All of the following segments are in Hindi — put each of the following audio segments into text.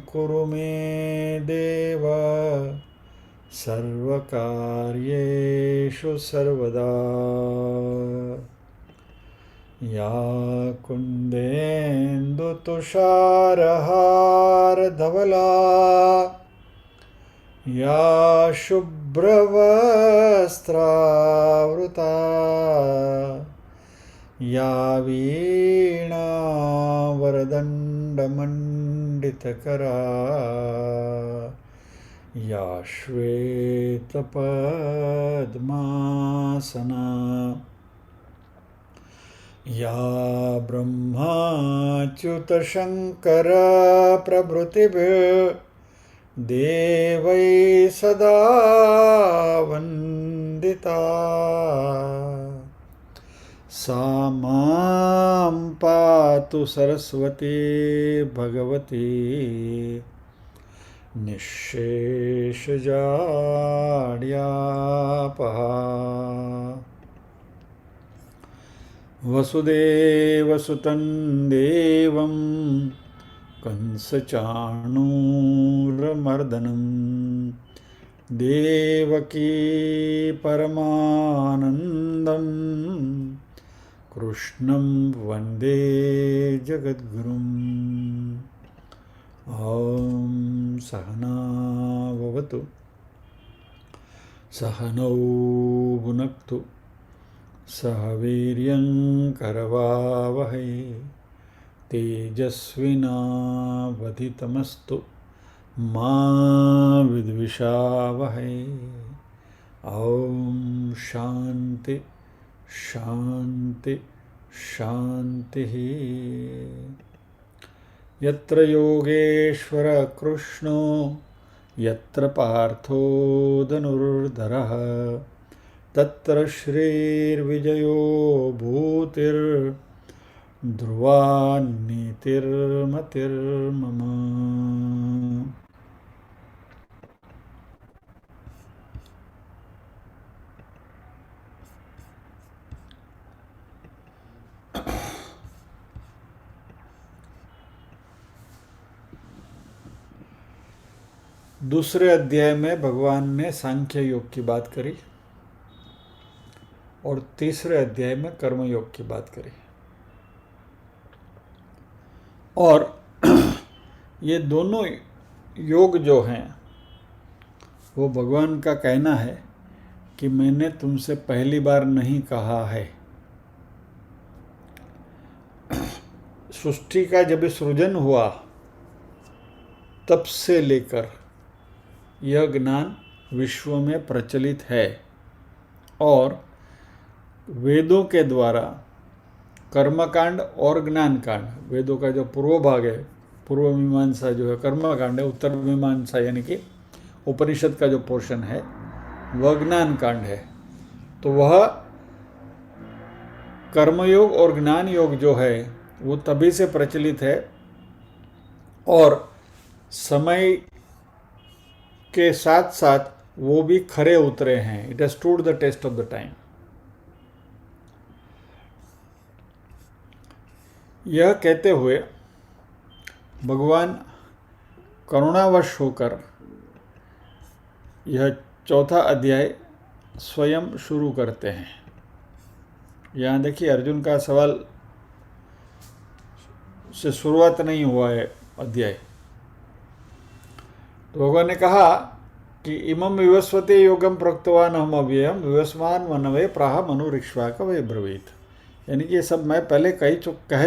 कुरु मे देव सर्वकार्येषु सर्वदा। या कुन्देन्दुतुषारहारधवला या शुभ्रवस्त्रावृता या वीणावरदण्डमण्डितकरा या श्वेतपद्मासना या ब्रह्माच्युतशङ्करप्रभृतिभिर्देवैः सदा वन्दिता। सा मां पातु सरस्वती भगवती निःशेषजाड्यापहा। वसुदेवसुतं देवं कंसचाणूरमर्दनं देवकी परमानन्दं कृष्णं वन्दे जगद्गुरुम्। ॐ सहना भवतु सहनौ भुनक्तु सह वीर्यं करवावहै तेजस्विनावधितमस्तु मा विद्विषावहै। ॐ शान्ति शान्ति शान्तिः। यत्र योगेश्वर कृष्णो यत्र पार्थो धनुर्धरः तत्र श्रीर्विजयो भूतिर्ध्रुवा नीतिर्मतिर्मम। दूसरे अध्याय में भगवान ने सांख्य योग की बात करी और तीसरे अध्याय में कर्म योग की बात करी। और ये दोनों योग जो हैं वो भगवान का कहना है कि मैंने तुमसे पहली बार नहीं कहा है। सृष्टि का जब सृजन हुआ तब से लेकर यह ज्ञान विश्व में प्रचलित है और वेदों के द्वारा कर्मकांड और ज्ञान कांड, वेदों का जो पूर्व भाग है, पूर्व मीमांसा जो है कर्मकांड है, उत्तर मीमांसा यानी कि उपनिषद का जो पोर्शन है वह ज्ञान कांड है। तो वह कर्मयोग और ज्ञान योग जो है वो तभी से प्रचलित है और समय के साथ साथ वो भी खरे उतरे हैं। It has stood the test of the time. यह कहते हुए भगवान करुणावश होकर यह चौथा अध्याय स्वयं शुरू करते हैं। यहाँ देखिए अर्जुन का सवाल से शुरुआत नहीं हुआ है अध्याय। तो भगवान ने कहा कि इमं विवस्वते योगम प्रोक्तवान हम अव्ययम विवस्वान मनवे प्राह मनुरिक्ष्वाक वे ब्रवीत। यानी कि ये सब मैं पहले कह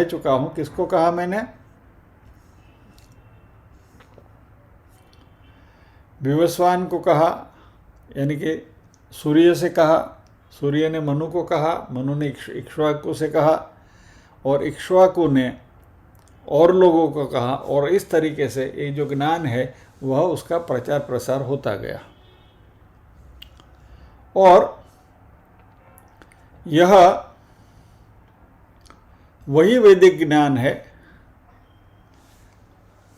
चुका हूँ। किसको कहा मैंने? विवस्वान को कहा, यानी कि सूर्य से कहा, सूर्य ने मनु को कहा, मनु ने इक्ष्वाकु से कहा और इक्ष्वाकु ने और लोगों को कहा। और इस तरीके से ये जो ज्ञान है वह उसका प्रचार प्रसार होता गया। और यह वही वैदिक ज्ञान है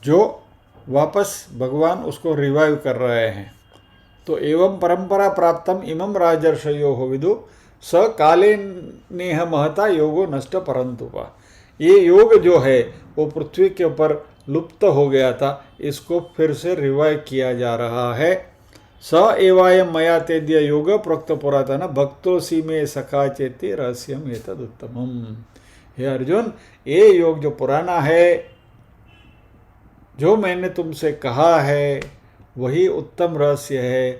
जो वापस भगवान उसको रिवाइव कर रहे हैं। तो एवं परंपरा प्राप्तम इमं राजर्षयो हो विदु स काले नेह महता योगो नष्ट परंतुपा। ये योग जो है वो पृथ्वी के ऊपर लुप्त हो गया था, इसको फिर से रिवाइव किया जा रहा है। स एवायम मया तेद्य योग प्रोक्त पुरातन भक्तोसी में सखा चेती रहस्यम एतद उत्तमम। हे अर्जुन, ये योग जो पुराना है, जो मैंने तुमसे कहा है, वही उत्तम रहस्य है,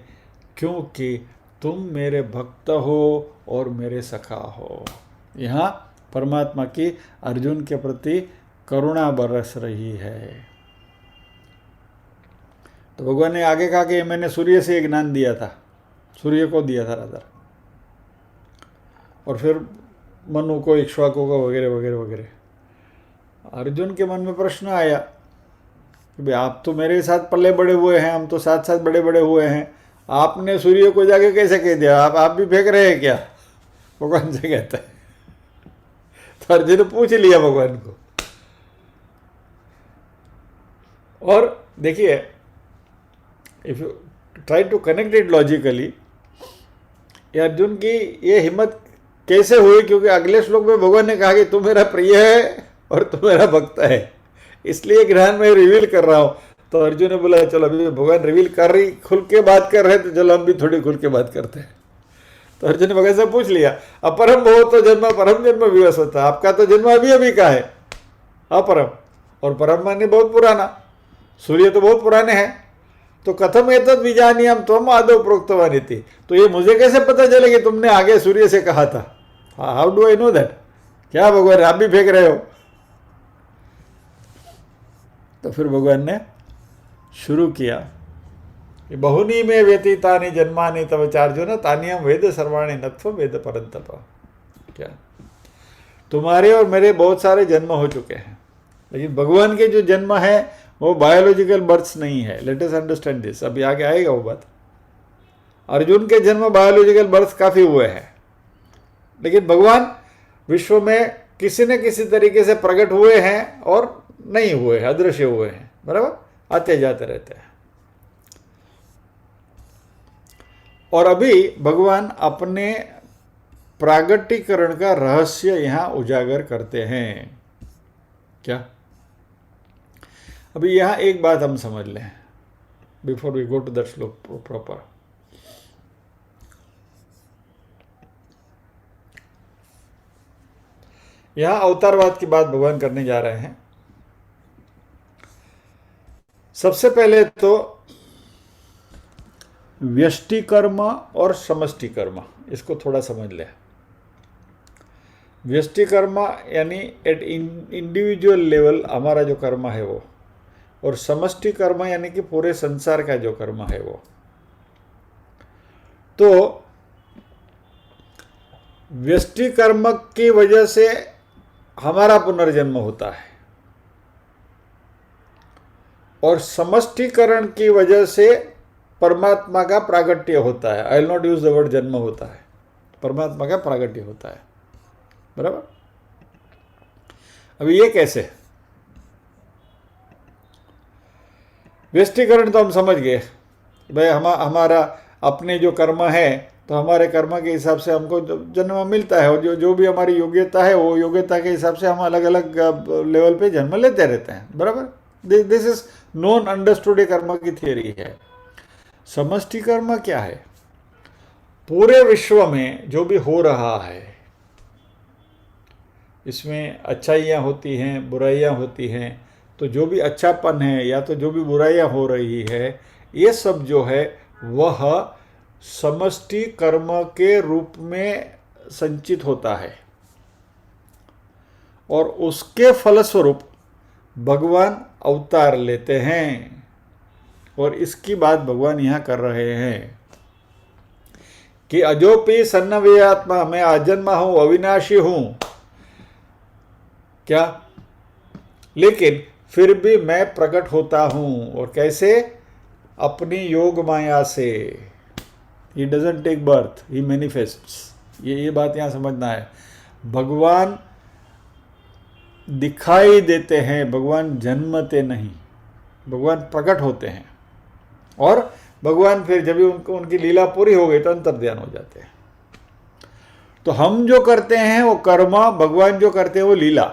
क्योंकि तुम मेरे भक्त हो और मेरे सखा हो। यहाँ परमात्मा की अर्जुन के प्रति करुणा बरस रही है। तो भगवान ने आगे कहा कि मैंने सूर्य से ज्ञान दिया था, सूर्य को दिया था राधा, और फिर मनु को, इक्ष्वाकु को, वगैरह वगैरह वगैरह। अर्जुन के मन में प्रश्न आया कि भाई आप तो मेरे साथ पल्ले बड़े हुए हैं, हम तो साथ साथ बड़े बड़े हुए हैं, आपने सूर्य को जाके कैसे कह दिया, आप भी फेंक रहे हैं क्या? भगवान से कहता है। तो अर्जुन ने पूछ लिया भगवान को। और देखिए, if you try to connect it logically, Arjun की ये हिम्मत कैसे हुई? क्योंकि अगले श्लोक में भगवान ने कहा कि तू मेरा प्रिय है और तू मेरा भक्त है, इसलिए ज्ञान में रिवील कर रहा हूँ। तो अर्जुन ने बोला चलो अभी भगवान रिवील कर रही, खुल के बात कर रहे, तो चलो हम भी थोड़ी खुल के बात करते हैं। तो अर्जुन ने भगवान से पूछ लिया, अपरम भव तो जन्म परम जन्म विवश होता, आपका तो जन्म अभी अभी का है, अपरम, और परम माने बहुत पुराना, सूर्य तो बहुत पुराने हैं। तो कथम एतद विजानीयम त्वम आदौ प्रोक्तवान इति, तो ये मुझे कैसे पता चले कि तुमने आगे सूर्य से कहा था? How do I know that? क्या भगवान आप भी फेंक रहे हो? तो फिर भगवान ने शुरू किया कि बहुनी में व्यतीतानि जन्मानि तव चार्जुन तानियम वेद सर्वाणि नत्व वेद परंतप। क्या तुम्हारे और मेरे बहुत सारे जन्म हो चुके हैं, लेकिन भगवान के जो जन्म है वो बायोलॉजिकल बर्थ्स नहीं है। लेट अस अंडरस्टैंड दिस, अभी आगे आएगा वो बात। अर्जुन के जन्म बायोलॉजिकल बर्थ काफ़ी हुए हैं, लेकिन भगवान विश्व में किसी न किसी तरीके से प्रकट हुए हैं और नहीं हुए हैं, अदृश्य हुए हैं, बराबर, आते जाते रहते हैं। और अभी भगवान अपने प्रागट्यकरण का रहस्य यहाँ उजागर करते हैं। क्या? अभी यहाँ एक बात हम समझ लें before we go to that shloka proper. यहाँ अवतारवाद की बात भगवान करने जा रहे हैं। सबसे पहले तो व्यष्टि कर्म और समष्टि कर्म, इसको थोड़ा समझ लें। व्यष्टि कर्म यानी एट इंडिविजुअल लेवल हमारा जो कर्म है वो, और समष्टि कर्म यानी कि पूरे संसार का जो कर्म है वो। तो व्यष्टि कर्म की वजह से हमारा पुनर्जन्म होता है, और समष्टिकरण की वजह से परमात्मा का प्रागट्य होता है। आई will not use the word जन्म होता है, परमात्मा का प्रागट्य होता है, बराबर। अभी ये कैसे? व्यष्टिकरण तो हम समझ गए भाई, हमारा अपने जो कर्म है, तो हमारे कर्म के हिसाब से हमको जन्म मिलता है, और जो भी हमारी योग्यता है वो योग्यता के हिसाब से हम अलग अलग लेवल पे जन्म लेते रहते हैं, बराबर। दिस इज नॉन अंडरस्टूड कर्म की थियरी है। समष्टि कर्म क्या है? पूरे विश्व में जो भी हो रहा है, इसमें अच्छाइयाँ होती हैं, बुराइयाँ होती हैं, तो जो भी अच्छापन है या तो जो भी बुराइयाँ हो रही है, ये सब जो है वह समष्टि कर्म के रूप में संचित होता है, और उसके फलस्वरूप भगवान अवतार लेते हैं। और इसकी बात भगवान यहाँ कर रहे हैं कि अजोपि सन्नव्यात्मा, मैं अजन्मा हूँ, अविनाशी हूँ, क्या, लेकिन फिर भी मैं प्रकट होता हूँ। और कैसे? अपनी योग माया से। He doesn't take birth, he manifests. ये बात यहाँ समझना है। भगवान दिखाई देते हैं, भगवान जन्मते नहीं, भगवान प्रकट होते हैं, और भगवान फिर जब भी उनकी लीला पूरी हो गई तो अंतर्ध्यान हो जाते हैं। तो हम जो करते हैं वो कर्म, भगवान जो करते हैं वो लीला।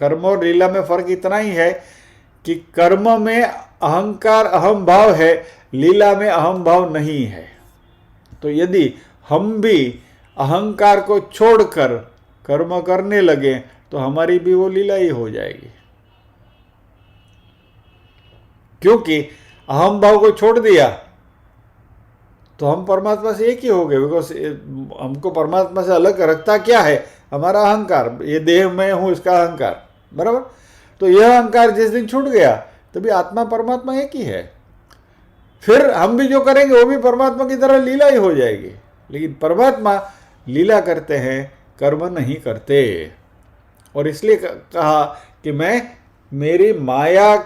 कर्म और लीला में फर्क इतना ही है कि कर्म में अहंकार अहम भाव है, लीला में अहम भाव नहीं है। तो यदि हम भी अहंकार को छोड़कर कर्म करने लगे तो हमारी भी वो लीला ही हो जाएगी, क्योंकि अहम भाव को छोड़ दिया तो हम परमात्मा से एक ही हो गए। बिकॉज हमको परमात्मा से अलग रखता क्या है? हमारा अहंकार। ये देह में हूं, इसका अहंकार, बराबर। तो यह अहंकार जिस दिन छूट गया तभी आत्मा परमात्मा एक ही है। फिर हम भी जो करेंगे वो भी परमात्मा की तरह लीला ही हो जाएगी। लेकिन परमात्मा लीला करते हैं, कर्म नहीं करते। और इसलिए कहा कि मैं मेरी माया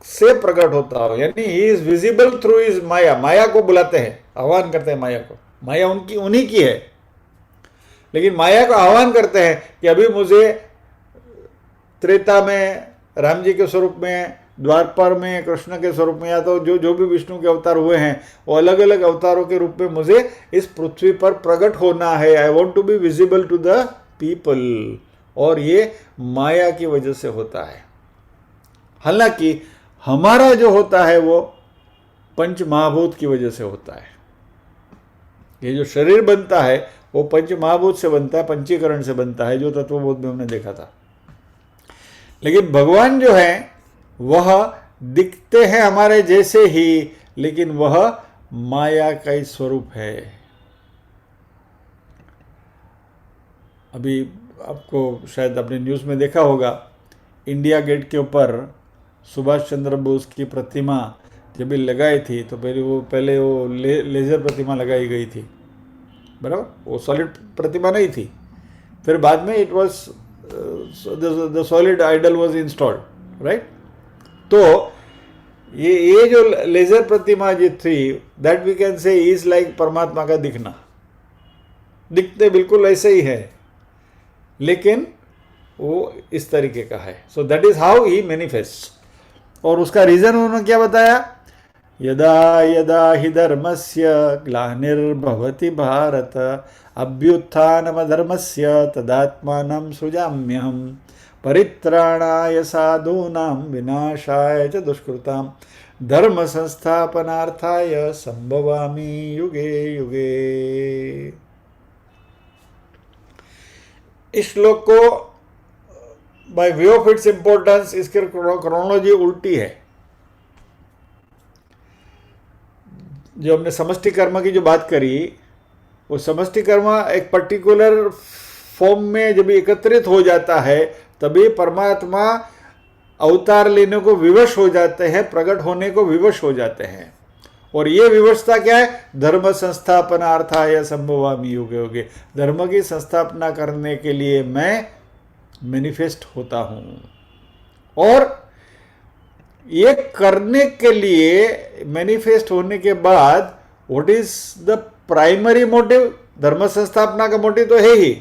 से प्रकट होता हूं, यानी he is visible through is maya. माया को बुलाते हैं, आह्वान करते हैं माया को। माया उनकी उन्हीं की है, लेकिन माया को आह्वान करते हैं कि अभी मुझे त्रेता में राम जी के स्वरूप में, द्वापर में कृष्ण के स्वरूप में, या तो जो भी विष्णु के अवतार हुए हैं वो अलग अलग अवतारों के रूप में मुझे इस पृथ्वी पर प्रकट होना है। I want to be visible to the people. और ये माया की वजह से होता है। हालांकि हमारा जो होता है वो पंच महाभूत की वजह से होता है। ये जो शरीर बनता है वो पंच महाभूत से बनता है, पंचीकरण से बनता है, जो तत्वबोध में हमने देखा था। लेकिन भगवान जो है वह दिखते हैं हमारे जैसे ही, लेकिन वह माया का ही स्वरूप है। अभी आपको शायद आपने न्यूज़ में देखा होगा, इंडिया गेट के ऊपर सुभाष चंद्र बोस की प्रतिमा जब भी लगाई थी तो पहले वो लेजर प्रतिमा लगाई गई थी, बराबर। वो सॉलिड प्रतिमा नहीं थी। फिर बाद में it was the solid idol was installed, right. तो ये जो लेजर प्रतिमा जो थी, that we can say is like परमात्मा का दिखना। दिखते बिल्कुल ऐसे ही है, लेकिन वो इस तरीके का है। So that is how he manifest. और उसका रीजन उन्होंने क्या बताया? यदा यदा हि धर्मस्य ग्लानिर्भवति भारत अभ्युत्थानमधर्मस्य तदात्मानं सृजाम्यहम् परित्राणाय साधूनां विनाशाय च दुष्कृतां धर्म संस्थापनार्थाय संभवामि युगे युगे। इस श्लोक को by way of its importance इसकी क्रोनोलॉजी उल्टी है। जो हमने समष्टि कर्म की जो बात करी, वो समष्टि कर्म एक पर्टिकुलर फॉर्म में जब एकत्रित हो जाता है तभी परमात्मा अवतार लेने को विवश हो जाते हैं, प्रकट होने को विवश हो जाते हैं। और ये विवशता क्या है? धर्म संस्थापनार्थाय संभवामि युगे युगे। धर्म की संस्थापना करने के लिए मैं मैनिफेस्ट होता हूं। और ये करने के लिए मैनिफेस्ट होने के बाद what is the primary motive? धर्म संस्थापना का मोटिव तो है ही,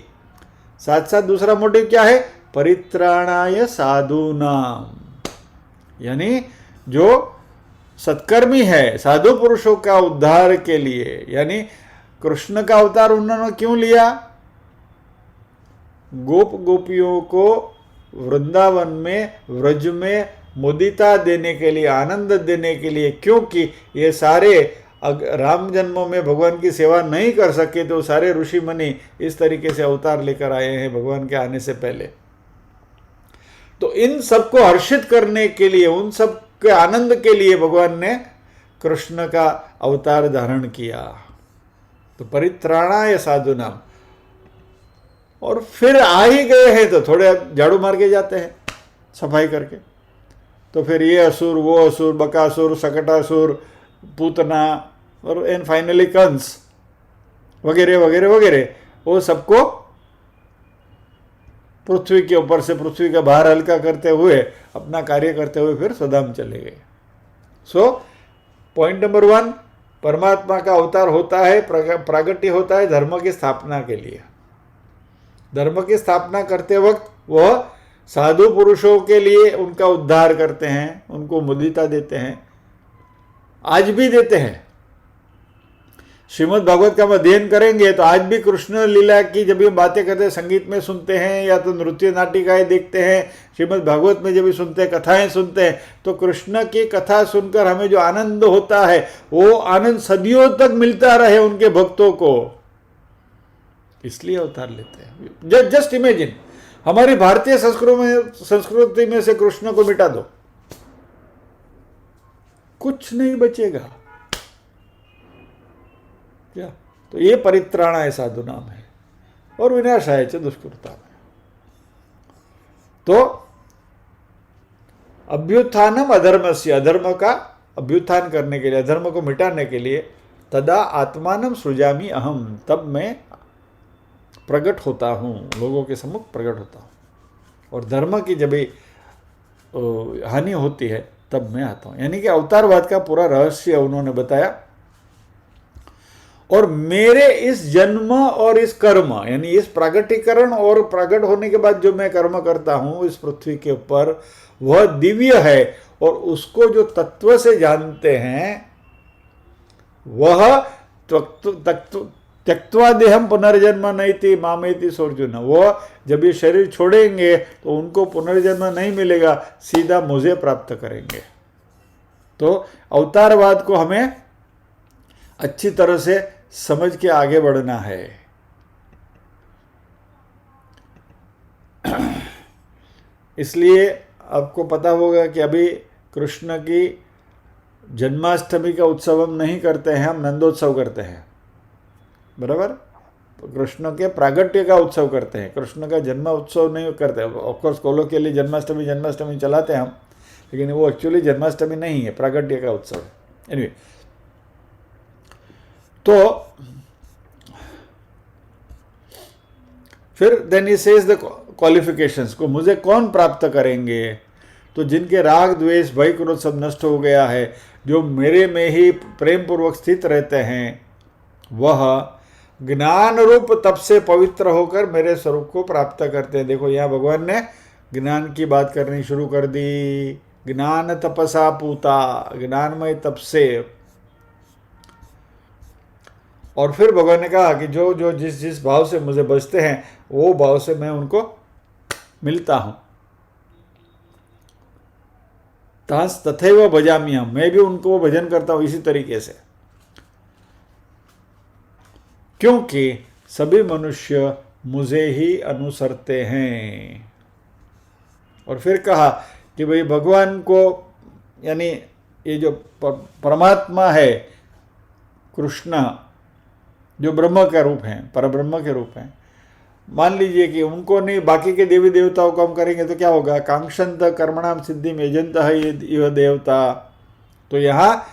साथ साथ दूसरा मोटिव क्या है? परित्राणाय साधूनाम, यानी जो सत्कर्मी है, साधु पुरुषों का उद्धार के लिए। यानी कृष्ण का अवतार उन्होंने क्यों लिया? गोप गोपियों को वृंदावन में, व्रज में मुदिता देने के लिए, आनंद देने के लिए। क्योंकि ये सारे राम जन्मों में भगवान की सेवा नहीं कर सके तो सारे ऋषि मुनि इस तरीके से अवतार लेकर आए हैं भगवान के आने से पहले। तो इन सबको हर्षित करने के लिए, उन सब के आनंद के लिए भगवान ने कृष्ण का अवतार धारण किया। तो परित्राणाय साधुनाम। और फिर आ ही गए हैं तो थोड़े झाड़ू मार के जाते हैं सफाई करके। तो फिर ये असुर, वो असुर, बकासुर, सकटासुर, पूतना और एंड फाइनली कंस वगैरह वगैरह वगैरह, वो सबको पृथ्वी के ऊपर से, पृथ्वी का भार हल्का करते हुए, अपना कार्य करते हुए फिर स्वधाम चले गए। सो पॉइंट नंबर 1, परमात्मा का अवतार होता है, प्रागट्य होता है धर्म की स्थापना के लिए। धर्म की स्थापना करते वक्त वह साधु पुरुषों के लिए उनका उद्धार करते हैं, उनको मुदिता देते हैं, आज भी देते हैं। श्रीमद् भागवत का हम अध्ययन करेंगे तो आज भी कृष्ण लीला की जब भी बातें करते हैं, संगीत में सुनते हैं या तो नृत्य नाटिकाएं देखते हैं, श्रीमद् भागवत में जब भी सुनते हैं, कथाएं सुनते हैं, तो कृष्ण की कथा सुनकर हमें जो आनंद होता है वो आनंद सदियों तक मिलता रहे उनके भक्तों को, इसलिए अवतार लेते हैं। जस्ट इमेजिन, हमारी भारतीय संस्कृति में से कृष्ण को मिटा दो, कुछ नहीं बचेगा क्या? तो ये परित्राणाय साधु नाम है और विनाशाय च दुष्कृता है। तो अभ्युत्थानम अधर्म से, अधर्म का अभ्युत्थान करने के लिए, अधर्म को मिटाने के लिए, तदा आत्मानम सृजामि अहम, तब मैं प्रकट होता हूँ, लोगों के सम्मुख प्रकट होता हूँ। और धर्म की जब हानि होती है तब मैं आता हूँ। यानी कि अवतारवाद का पूरा रहस्य उन्होंने बताया। और मेरे इस जन्म और इस कर्म, यानी इस प्रागटीकरण और प्रकट होने के बाद जो मैं कर्म करता हूँ इस पृथ्वी के ऊपर, वह दिव्य है। और उसको जो तत्व से जानते हैं वह त्यक्त्वा देहम पुनर्जन्म नैति मामेति सोर्जुन, वह जब ये शरीर छोड़ेंगे तो उनको पुनर्जन्म नहीं मिलेगा, सीधा मुझे प्राप्त करेंगे। तो अवतारवाद को हमें अच्छी तरह से समझ के आगे बढ़ना है। इसलिए आपको पता होगा कि अभी कृष्ण की जन्माष्टमी का उत्सव हम नहीं करते हैं, हम नंदोत्सव करते हैं, बराबर। कृष्ण के प्रागट्य का उत्सव करते हैं, कृष्ण का जन्म उत्सव नहीं करते। ऑफकोर्स कोलोकियली जन्माष्टमी चलाते हैं हम, लेकिन वो एक्चुअली जन्माष्टमी नहीं है, प्रागट्य का उत्सव है। एनीवे, तो फिर then he says the qualifications को, मुझे कौन प्राप्त करेंगे? तो जिनके राग द्वेष भय क्रोध सब नष्ट हो गया है, जो मेरे में ही प्रेम पूर्वक स्थित रहते हैं, वह ज्ञान रूप तप से पवित्र होकर मेरे स्वरूप को प्राप्त करते हैं। देखो यहाँ भगवान ने ज्ञान की बात करनी शुरू कर दी। ज्ञान तपसा पूता, ज्ञानमय तप से। और फिर भगवान ने कहा कि जो जो जिस जिस भाव से मुझे बचते हैं वो भाव से मैं उनको मिलता हूं। तांस तथैव भजाम्यहम्, मैं भी उनको भजन करता हूं इसी तरीके से, क्योंकि सभी मनुष्य मुझे ही अनुसरते हैं। और फिर कहा कि भाई भगवान को, यानी ये जो परमात्मा है कृष्ण, जो ब्रह्म का रूप हैं, परब्रह्म के रूप हैं, मान लीजिए कि उनको नहीं, बाकी के देवी देवताओं को हम करेंगे तो क्या होगा? कांक्षंत कर्मणाम सिद्धि में यजंत है यह देवता। तो यहाँ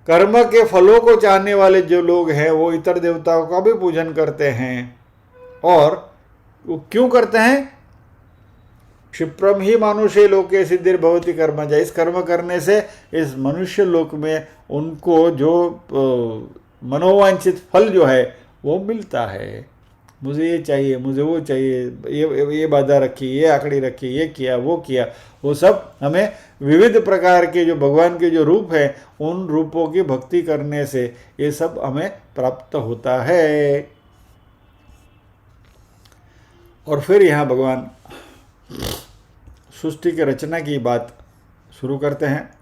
कर्म के फलों को चाहने वाले जो लोग हैं वो इतर देवताओं का भी पूजन करते हैं। और वो क्यों करते हैं? क्षिप्रम ही मानुषे लोके सिद्धिर भवति कर्मजा, इस कर्म करने से इस मनुष्य लोक में उनको जो मनोवांछित फल जो है वो मिलता है। मुझे ये चाहिए, मुझे वो चाहिए, ये बाधा रखी, ये आकड़ी रखी, ये किया, वो किया, वो सब हमें विविध प्रकार के जो भगवान के जो रूप हैं उन रूपों की भक्ति करने से ये सब हमें प्राप्त होता है। और फिर यहाँ भगवान सृष्टि के रचना की बात शुरू करते हैं।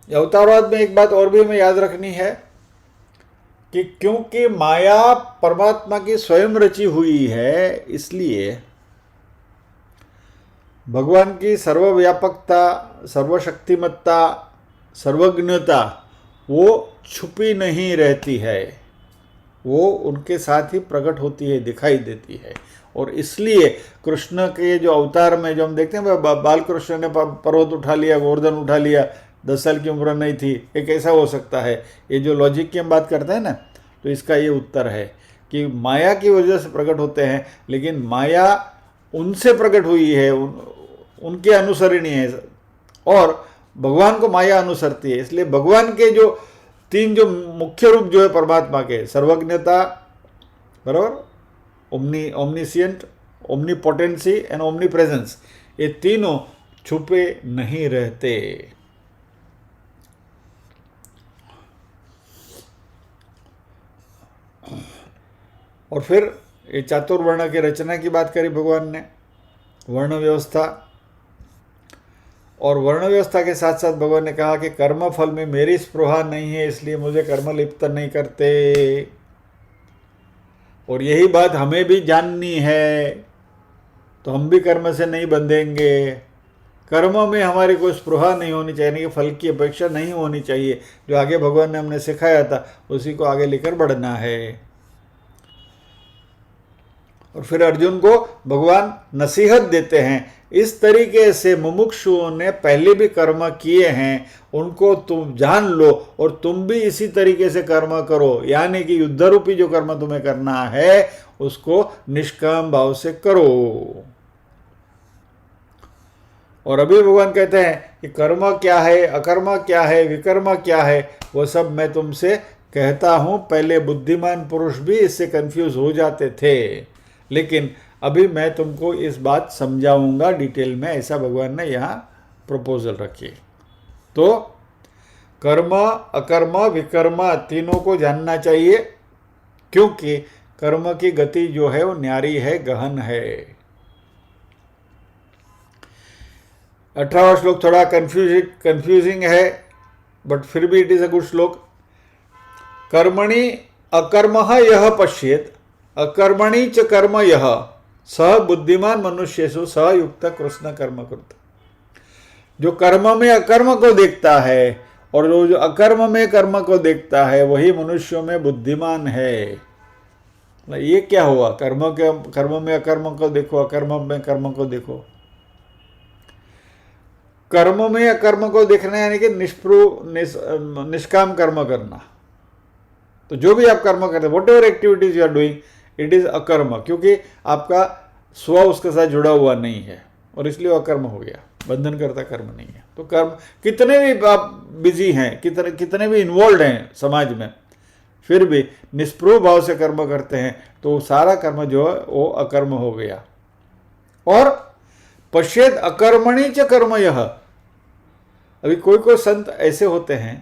अवतारवाद में एक बात और भी हमें याद रखनी है कि क्योंकि माया परमात्मा की स्वयं रची हुई है, इसलिए भगवान की सर्वव्यापकता, सर्वशक्तिमत्ता, सर्वज्ञता वो छुपी नहीं रहती है, वो उनके साथ ही प्रकट होती है, दिखाई देती है। और इसलिए कृष्ण के जो अवतार में जो हम देखते हैं, बाल कृष्ण ने पर्वत उठा लिया, गोवर्धन उठा लिया, 10 साल की उम्र नहीं थी, ये कैसा हो सकता है? ये जो लॉजिक की हम बात करते हैं ना, तो इसका ये उत्तर है कि माया की वजह से प्रकट होते हैं, लेकिन माया उनसे प्रकट हुई है, उनके अनुसरणी है, और भगवान को माया अनुसरती है। इसलिए भगवान के जो 3 जो मुख्य रूप जो है परमात्मा के, सर्वज्ञता, बराबर, ओमनीसियंट, ओमनीपोटेंसी एंड ओमनी प्रेजेंस, ये तीनों छुपे नहीं रहते। और फिर ये चातुर्वर्ण की रचना की बात करी भगवान ने, वर्ण व्यवस्था, और वर्ण व्यवस्था के साथ साथ भगवान ने कहा कि कर्म फल में मेरी स्पृहा नहीं है, इसलिए मुझे कर्म लिप्त नहीं करते। और यही बात हमें भी जाननी है, तो हम भी कर्म से नहीं बंधेंगे। कर्म में हमारी कोई स्पृहा नहीं होनी चाहिए, कि फल की अपेक्षा नहीं होनी चाहिए। जो आगे भगवान ने हमने सिखाया था उसी को आगे लेकर बढ़ना है। और फिर अर्जुन को भगवान नसीहत देते हैं, इस तरीके से मुमुक्षुओं ने पहले भी कर्म किए हैं, उनको तुम जान लो और तुम भी इसी तरीके से कर्म करो। यानी कि युद्ध रूपी जो कर्म तुम्हें करना है उसको निष्काम भाव से करो। और अभी भगवान कहते हैं कि कर्म क्या है, अकर्म क्या है, विकर्म क्या है, वो सब मैं तुमसे कहता हूं। पहले बुद्धिमान पुरुष भी इससे कंफ्यूज हो जाते थे, लेकिन अभी मैं तुमको इस बात समझाऊंगा डिटेल में। ऐसा भगवान ने यहाँ प्रपोजल रखी। तो कर्म, अकर्म, विकर्म तीनों को जानना चाहिए, क्योंकि कर्म की गति जो है वो न्यारी है, गहन है। 18वां श्लोक थोड़ा कंफ्यूजिंग है, बट फिर भी इट इज अ गुड श्लोक। कर्मणि अकर्मः यः पश्येत् अकर्मणि च कर्म यः सह बुद्धिमान मनुष्येषु सह युक्त कृष्ण कर्म कृत। जो कर्म में अकर्म को देखता है और जो अकर्म में कर्म को देखता है वही मनुष्यों में बुद्धिमान है। ये क्या हुआ? कर्म में अकर्म को देखो, अकर्म में कर्म को देखो। कर्म में अकर्म को देखना यानी कि निष्काम कर्म करना। तो जो भी आप कर्म करते हैं, whatever activities you are doing, it is akarma, क्योंकि आपका स्व उसके साथ जुड़ा हुआ नहीं है और इसलिए वो अकर्म हो गया, बंधन करता कर्म नहीं है। तो कर्म कितने भी आप बिजी हैं, कितने भी इन्वॉल्व हैं समाज में, फिर भी निष्प्रूह भाव से कर्म करते हैं तो सारा कर्म जो है वो अकर्म हो गया। और पश्येद अकर्मणि च कर्म यह। अभी कोई कोई संत ऐसे होते हैं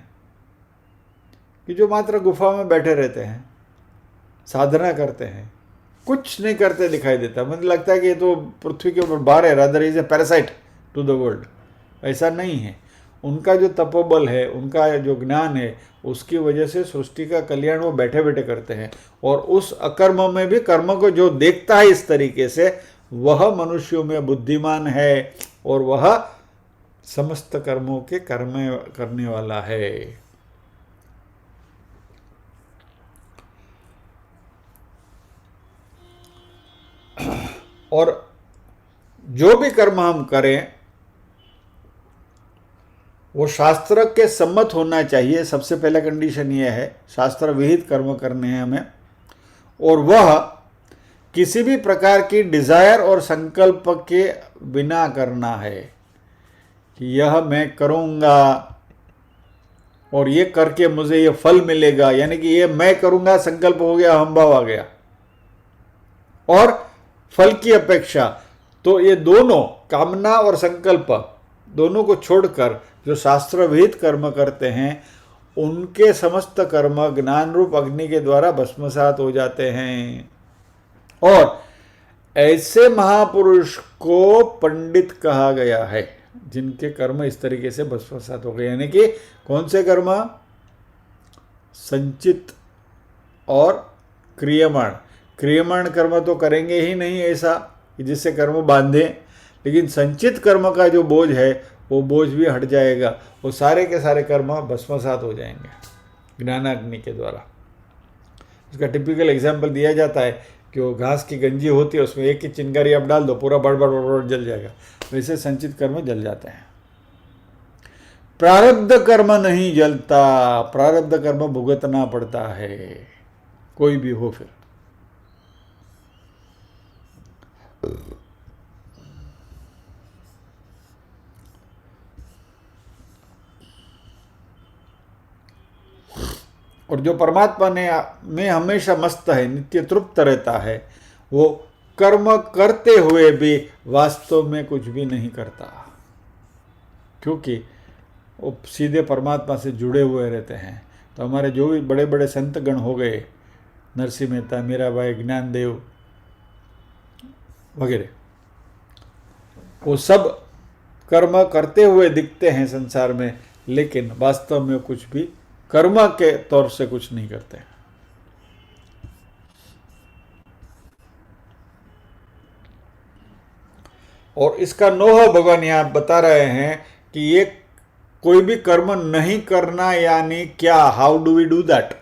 कि जो मात्र गुफा में बैठे रहते हैं, साधना करते हैं, कुछ नहीं करते दिखाई देता। मुझे लगता है कि ये तो पृथ्वी के ऊपर बाहर है, rather is a parasite to the world. ऐसा नहीं है। उनका जो तपोबल है, उनका जो ज्ञान है, उसकी वजह से सृष्टि का कल्याण वो बैठे बैठे करते हैं। और उस अकर्म में भी कर्म को जो देखता है इस तरीके से, वह मनुष्यों में बुद्धिमान है और वह समस्त कर्मों के कर्म करने वाला है। और जो भी कर्म हम करें वो शास्त्र के सम्मत होना चाहिए। सबसे पहला कंडीशन ये है, शास्त्र विहित कर्म करने हैं हमें, और वह किसी भी प्रकार की डिजायर और संकल्प के बिना करना है कि यह मैं करूँगा और ये करके मुझे ये फल मिलेगा, यानी कि ये मैं करूँगा संकल्प हो गया, अहंभाव आ गया, और फल की अपेक्षा। तो ये दोनों, कामना और संकल्प, दोनों को छोड़कर जो शास्त्र विहित कर्म करते हैं उनके समस्त कर्म ज्ञान रूप अग्नि के द्वारा भस्मसात हो जाते हैं। और ऐसे महापुरुष को पंडित कहा गया है जिनके कर्म इस तरीके से भस्मसात हो गए। यानी कि कौन से कर्म? संचित और क्रियमाण। क्रियमाण कर्म तो करेंगे ही नहीं ऐसा कि जिससे कर्म बांधे, लेकिन संचित कर्म का जो बोझ है वो बोझ भी हट जाएगा। वो सारे के सारे कर्म भस्मसात हो जाएंगे ज्ञानाग्नि के द्वारा। इसका टिपिकल एग्जाम्पल दिया जाता है कि वो घास की गंजी होती है, उसमें एक ही चिंगारी आप डाल दो, पूरा बड़ बड़ बड़ जल जाएगा। वैसे संचित कर्म जल जाते हैं। प्रारब्ध कर्म नहीं जलता, प्रारब्ध कर्म भुगतना पड़ता है, कोई भी हो। फिर और जो परमात्मा में हमेशा मस्त है, नित्य तृप्त रहता है, वो कर्म करते हुए भी वास्तव में कुछ भी नहीं करता, क्योंकि वो सीधे परमात्मा से जुड़े हुए रहते हैं। तो हमारे जो भी बड़े बड़े संतगण हो गए, नरसिंह मेहता, मीराबाई, ज्ञानदेव वगैरह, वो सब कर्म करते हुए दिखते हैं संसार में, लेकिन वास्तव में कुछ भी कर्म के तौर से कुछ नहीं करते। और इसका नोह भगवान यहाँ बता रहे हैं कि ये कोई भी कर्म नहीं करना यानी क्या, how do we do that.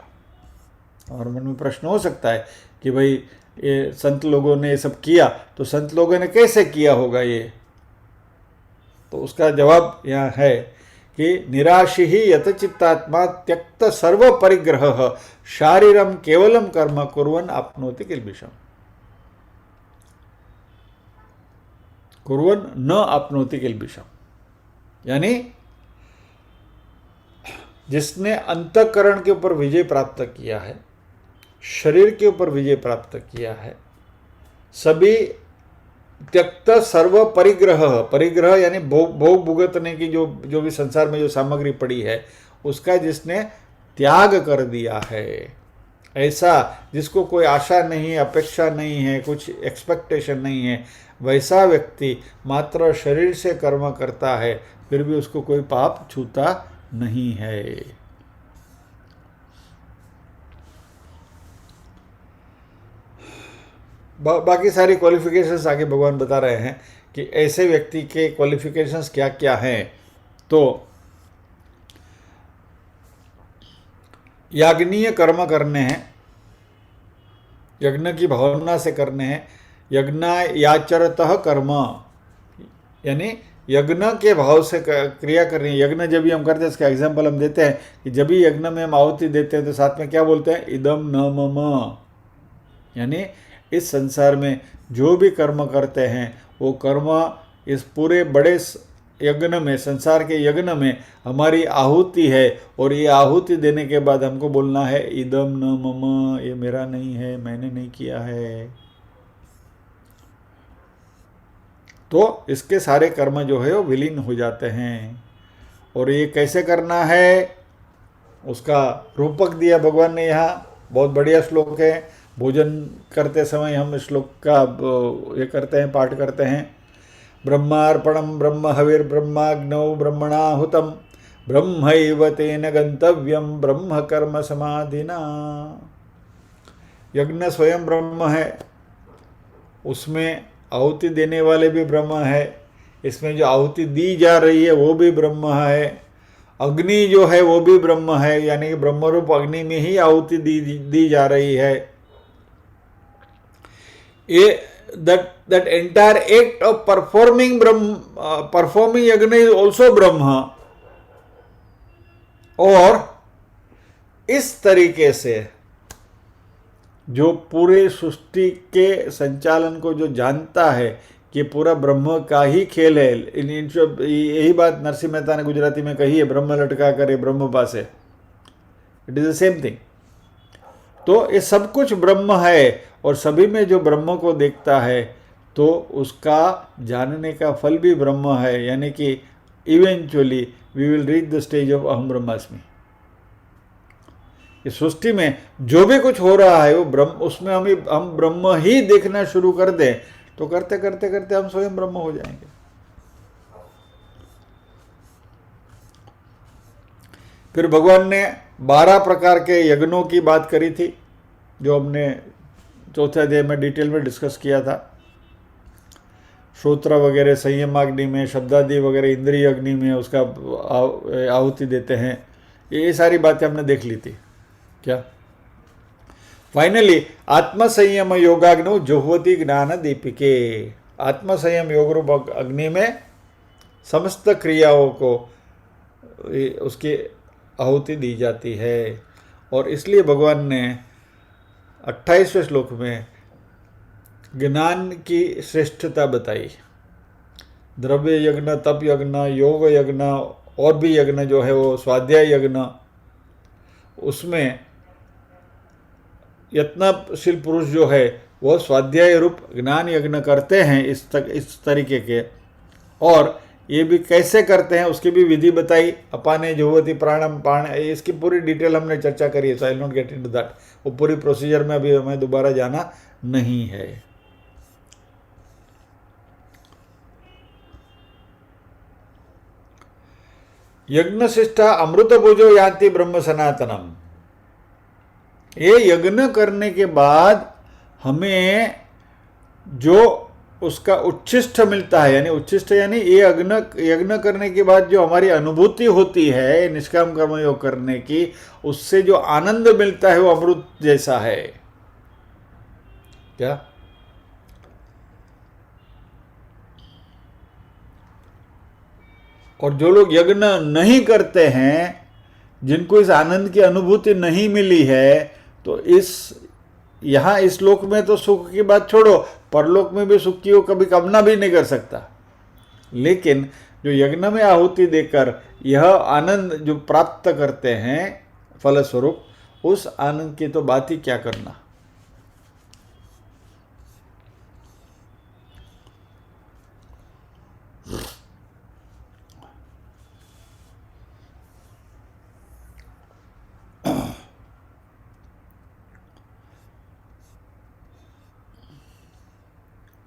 और मन में प्रश्न हो सकता है कि भाई ये संत लोगों ने ये सब किया, तो संत लोगों ने कैसे किया होगा ये। तो उसका जवाब यहाँ है कि निराशि ही यतचित्तात्मा त्यक्त सर्व परिग्रह शारीरम केवलम कर्म कुर्वन् आपनोति किल्बिषम्, कुर्वन् न आपनोति किल्बिषम्। यानी जिसने अंतःकरण के ऊपर विजय प्राप्त किया है, शरीर के ऊपर विजय प्राप्त किया है, सभी त्यक्त सर्व परिग्रह, परिग्रह यानी भोग भुगतने की जो भी संसार में जो सामग्री पड़ी है, उसका जिसने त्याग कर दिया है, ऐसा जिसको कोई आशा नहीं है, अपेक्षा नहीं है, कुछ एक्सपेक्टेशन नहीं है, वैसा व्यक्ति मात्र शरीर से कर्म करता है, फिर भी उसको कोई पाप छूता नहीं है। बाकी सारी क्वालिफिकेशंस आगे भगवान बता रहे हैं कि ऐसे व्यक्ति के क्वालिफिकेशंस क्या क्या हैं। तो याज्ञनीय कर्म करने हैं, यज्ञ की भावना से करने हैं, यज्ञायाचरतः कर्म, यानी यज्ञ के भाव से क्रिया करनी है। यज्ञ जब भी हम करते हैं, इसका एग्जाम्पल हम देते हैं कि जब भी यज्ञ में हम आहुति देते हैं तो साथ में क्या बोलते हैं, इदम न मम, यानी इस संसार में जो भी कर्म करते हैं वो कर्म इस पूरे बड़े यज्ञ में, संसार के यज्ञ में हमारी आहुति है, और ये आहुति देने के बाद हमको बोलना है इदम न मम, ये मेरा नहीं है, मैंने नहीं किया है। तो इसके सारे कर्म जो है वो विलीन हो जाते हैं। और ये कैसे करना है उसका रूपक दिया भगवान ने यहाँ, बहुत बढ़िया श्लोक है। भोजन करते समय हम श्लोक का ये करते हैं, पाठ करते हैं। ब्रह्मार्पणम ब्रह्म हविर ब्रह्माग्नौ ब्रह्मणाहुतम ब्रह्मैव तेन गंतव्यम ब्रह्म कर्म समाधिना। यज्ञ स्वयं ब्रह्म है, उसमें आहुति देने वाले भी ब्रह्म है, इसमें जो आहुति दी जा रही है वो भी ब्रह्म है, अग्नि जो है वो भी ब्रह्म है, यानी कि ब्रह्मरूप अग्नि में ही आहुति दी जा रही है। ये that entire act of performing yajna is also ब्रह्म। और इस तरीके से जो पूरे सृष्टि के संचालन को जो जानता है कि पूरा ब्रह्म का ही खेल है, यही बात नरसिंह मेहता ने गुजराती में कही है, ब्रह्म लटका करे ब्रह्म पासे, it is the same thing. तो ये सब कुछ ब्रह्म है, और सभी में जो ब्रह्म को देखता है तो उसका जानने का फल भी ब्रह्म है, यानी कि eventually we will reach the stage of अहम ब्रह्मास्मि। इस सृष्टि में जो भी कुछ हो रहा है वो ब्रह्म, उसमें हम ब्रह्म ही देखना शुरू कर दें तो करते करते करते हम स्वयं ब्रह्म हो जाएंगे। फिर भगवान ने 12 प्रकार के यज्ञों की बात करी थी, जो हमने चौथे अध्याय में डिटेल में डिस्कस किया था। श्रोत्र वगैरह संयमाग्नि में, शब्दादि वगैरह इंद्रिय अग्नि में उसका आहुति देते हैं। ये सारी बातें हमने देख ली थी क्या। फाइनली आत्मसंयम योगाग्नो जुह्वति ज्ञान दीपिके, आत्मसंयम योग रूप अग्नि में समस्त क्रियाओं को उसकी आहुति दी जाती है। और इसलिए भगवान ने 28वें श्लोक में ज्ञान की श्रेष्ठता बताई। द्रव्य यज्ञ, तप यज्ञ, योग यज्ञ और भी यज्ञ जो है वो स्वाध्याय यज्ञ, उसमें यत्नशील पुरुष जो है वो स्वाध्याय रूप ज्ञान यज्ञ करते हैं इस तरीके के। और ये भी कैसे करते हैं उसकी भी विधि बताई। अपाने जुहवति प्राणम प्राण, इसकी पूरी डिटेल हमने चर्चा करी है, so I will not get into that. वो पूरी प्रोसीजर में अभी हमें दोबारा जाना नहीं है। यज्ञ शिष्टा अमृत भुजो याति ब्रह्म सनातनम। ये यज्ञ करने के बाद हमें जो उसका उच्छिष्ट मिलता है, यानी उच्छिष्ट यानी ये यज्ञ करने के बाद जो हमारी अनुभूति होती है निष्काम कर्म योग करने की, उससे जो आनंद मिलता है वो अमृत जैसा है। क्या? और जो लोग यज्ञ नहीं करते हैं, जिनको इस आनंद की अनुभूति नहीं मिली है, तो यहां इस लोक में तो सुख की बात छोड़ो, परलोक में भी सुख की वो कभी कामना भी नहीं कर सकता। लेकिन जो यज्ञ में आहुति देकर यह आनंद जो प्राप्त करते हैं फलस्वरूप, उस आनंद की तो बात ही क्या करना।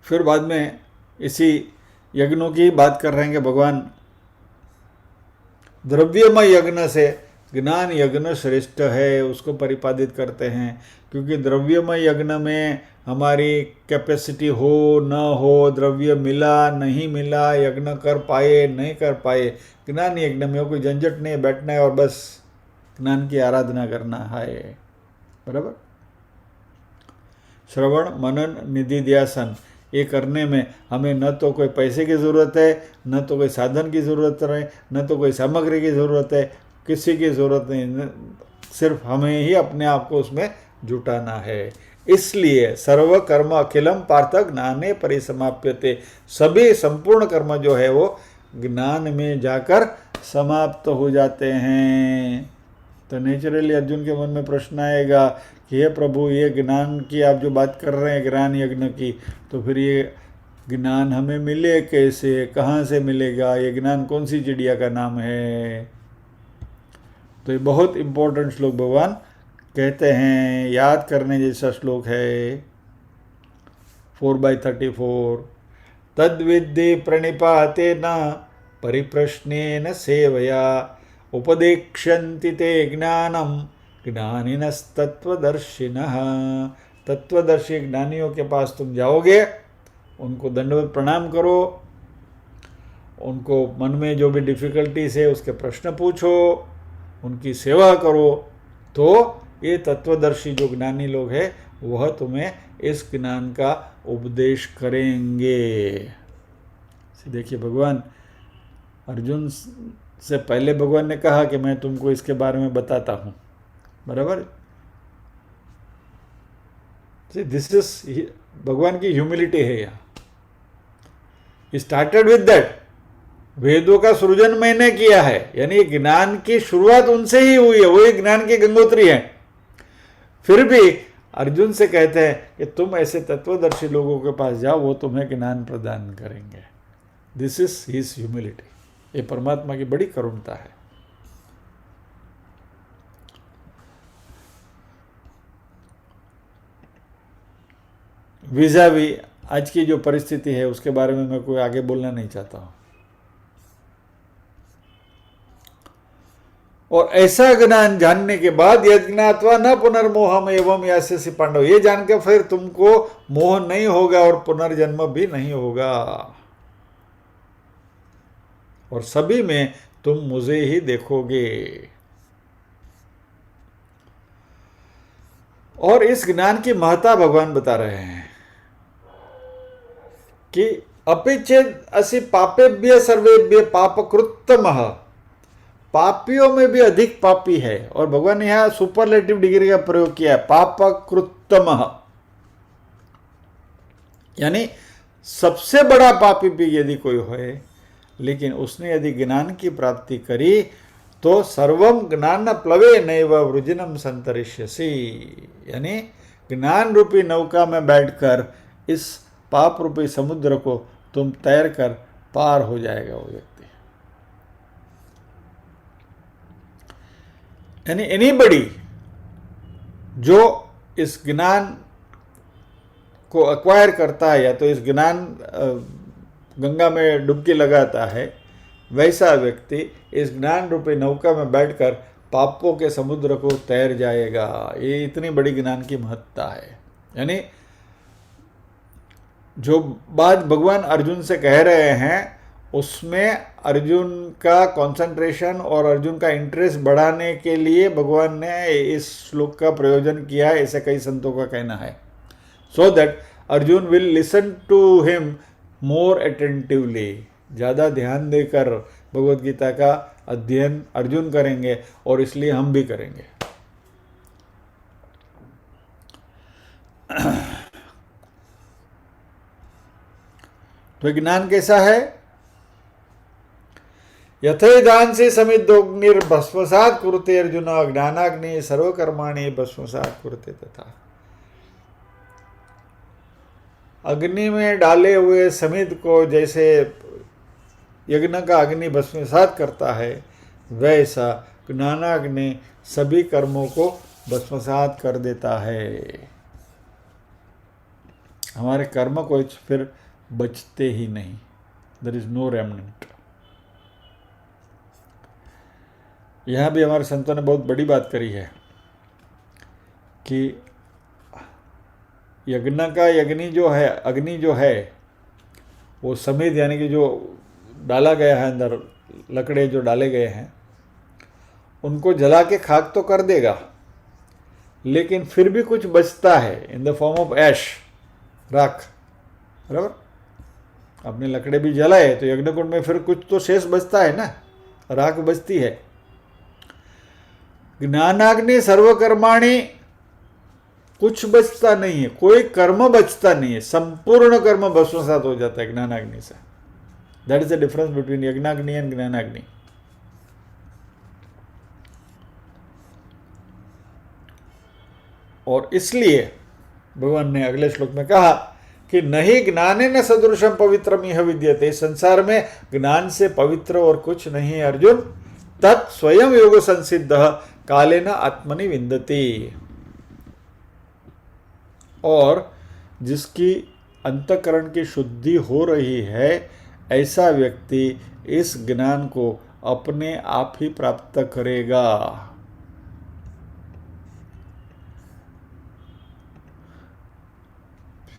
फिर बाद में इसी यज्ञों की बात कर रहे हैं कि भगवान द्रव्यमय यज्ञ से ज्ञान यज्ञ श्रेष्ठ है उसको परिपादित करते हैं। क्योंकि द्रव्यमय यज्ञ में हमारी कैपेसिटी हो न हो, द्रव्य मिला नहीं मिला, यज्ञ कर पाए नहीं कर पाए, ज्ञान यज्ञ में कोई झंझट नहीं, बैठना है और बस ज्ञान की आराधना करना है। बराबर? श्रवण मनन निधि ध्यासन, ये करने में हमें न तो कोई पैसे की ज़रूरत है, न तो कोई साधन की ज़रूरत है, न तो कोई सामग्री की ज़रूरत है, किसी की ज़रूरत नहीं, सिर्फ हमें ही अपने आप को उसमें जुटाना है। इसलिए सर्व कर्म अखिलम पार्थ ज्ञाने परिसमाप्यते, सभी संपूर्ण कर्म जो है वो ज्ञान में जाकर समाप्त हो जाते हैं। तो नेचुरली अर्जुन के मन में प्रश्न आएगा कि हे प्रभु, ये ज्ञान की आप जो बात कर रहे हैं ज्ञान यज्ञ की, तो फिर ये ज्ञान हमें मिले कैसे, कहाँ से मिलेगा, ये ज्ञान कौन सी चिड़िया का नाम है। तो ये बहुत इम्पोर्टेंट श्लोक भगवान कहते हैं, याद करने जैसा श्लोक है 4/34। तद्विद्धि प्रणिपाते न परिप्रश्नेन सेवया उपदेक्ष्यन्ति ते ज्ञानम ज्ञानिनस्तत्वदर्शिनः। तत्वदर्शी ज्ञानियों के पास तुम जाओगे, उनको दंडवत प्रणाम करो, उनको मन में जो भी डिफ़िकल्टीज है उसके प्रश्न पूछो, उनकी सेवा करो, तो ये तत्वदर्शी जो ज्ञानी लोग हैं वह तुम्हें इस ज्ञान का उपदेश करेंगे। देखिए, भगवान अर्जुन से पहले भगवान ने कहा कि मैं तुमको इसके बारे में बताता हूँ। बराबर? दिस इज भगवान की ह्यूमिलिटी है यहाँ। स्टार्टेड विद दैट, वेदों का सृजन मैंने किया है, यानी ज्ञान की शुरुआत उनसे ही हुई है, वही ज्ञान की गंगोत्री है। फिर भी अर्जुन से कहते हैं कि तुम ऐसे तत्वदर्शी लोगों के पास जाओ, वो तुम्हें ज्ञान प्रदान करेंगे। This is his humility. ये परमात्मा की बड़ी करुणता है। विज़ावी आज की जो परिस्थिति है उसके बारे में मैं कोई आगे बोलना नहीं चाहता हूं। और ऐसा ज्ञान जानने के बाद यज्ञात्वा न पुनर्मोहम एवं यास्यसि पांडव, ये जानकर फिर तुमको मोह नहीं होगा और पुनर्जन्म भी नहीं होगा, और सभी में तुम मुझे ही देखोगे। और इस ज्ञान की महत्ता भगवान बता रहे हैं कि अपि चेद असि पापेभ्य सर्वेभ्य पापकृत्तमः, पापियों में भी अधिक पापी है। और भगवान ने यहां सुपरलेटिव डिग्री का प्रयोग किया है, पापकृत्तमः, यानी सबसे बड़ा पापी भी यदि कोई है, लेकिन उसने यदि ज्ञान की प्राप्ति करी तो सर्वम ज्ञान प्लवे नैव वृजिनम संतरिष्यसि, यानी ज्ञान रूपी नौका में बैठकर इस पाप रूपी समुद्र को तुम तैर कर पार हो जाएगा वो व्यक्ति। यानी एनीबडी जो इस ज्ञान को एक्वायर करता है या तो इस ज्ञान गंगा में डुबकी लगाता है, वैसा व्यक्ति इस ज्ञान रूपी नौका में बैठकर पापों के समुद्र को तैर जाएगा। ये इतनी बड़ी ज्ञान की महत्ता है। यानी जो बात भगवान अर्जुन से कह रहे हैं उसमें अर्जुन का कंसंट्रेशन और अर्जुन का इंटरेस्ट बढ़ाने के लिए भगवान ने इस श्लोक का प्रयोजन किया है, ऐसे कई संतों का कहना है। So that Arjun will listen to him more attentively. ज़्यादा ध्यान देकर भगवद गीता का अध्ययन अर्जुन करेंगे और इसलिए हम भी करेंगे। तो ज्ञान कैसा है? यथेदांसी समिद्धोग्निर्भस्मसात् कुरुते अर्जुन ज्ञानाग्नि सर्वकर्माणि भस्मसात् कुरुते तथा। अग्नि में डाले हुए समिध को जैसे यज्ञ का अग्नि भस्मसात करता है, वैसा ज्ञानाग्नि सभी कर्मों को भस्मसात कर देता है। हमारे कर्म को फिर बचते ही नहीं। There is no remnant. यहां भी हमारे संतों ने बहुत बड़ी बात करी है कि यज्ञ का अग्नि जो है वो समिध यानी कि जो डाला गया है अंदर, लकड़े जो डाले गए हैं उनको जला के खाक तो कर देगा, लेकिन फिर भी कुछ बचता है इन द फॉर्म ऑफ ऐश, राख। बराबर? अपने लकड़े भी जलाए तो यज्ञ कुंड में फिर कुछ तो शेष बचता है ना, राख बचती है। ज्ञानाग्नि सर्वकर्माणि, कुछ बचता नहीं है, कोई कर्म बचता नहीं है, संपूर्ण कर्म भस्मसात हो जाता है ज्ञानाग्नि से। That is the difference between यज्ञाग्नि एंड ज्ञानाग्नि। और इसलिए भगवान ने अगले श्लोक में कहा कि नहीं ज्ञानेन सदृशम पवित्रम इह विद्यते। संसार में ज्ञान से पवित्र और कुछ नहीं है अर्जुन। तत् स्वयं योग संसिद्ध कालेन आत्मनि विन्दति। और जिसकी अंतःकरण की शुद्धि हो रही है, ऐसा व्यक्ति इस ज्ञान को अपने आप ही प्राप्त करेगा।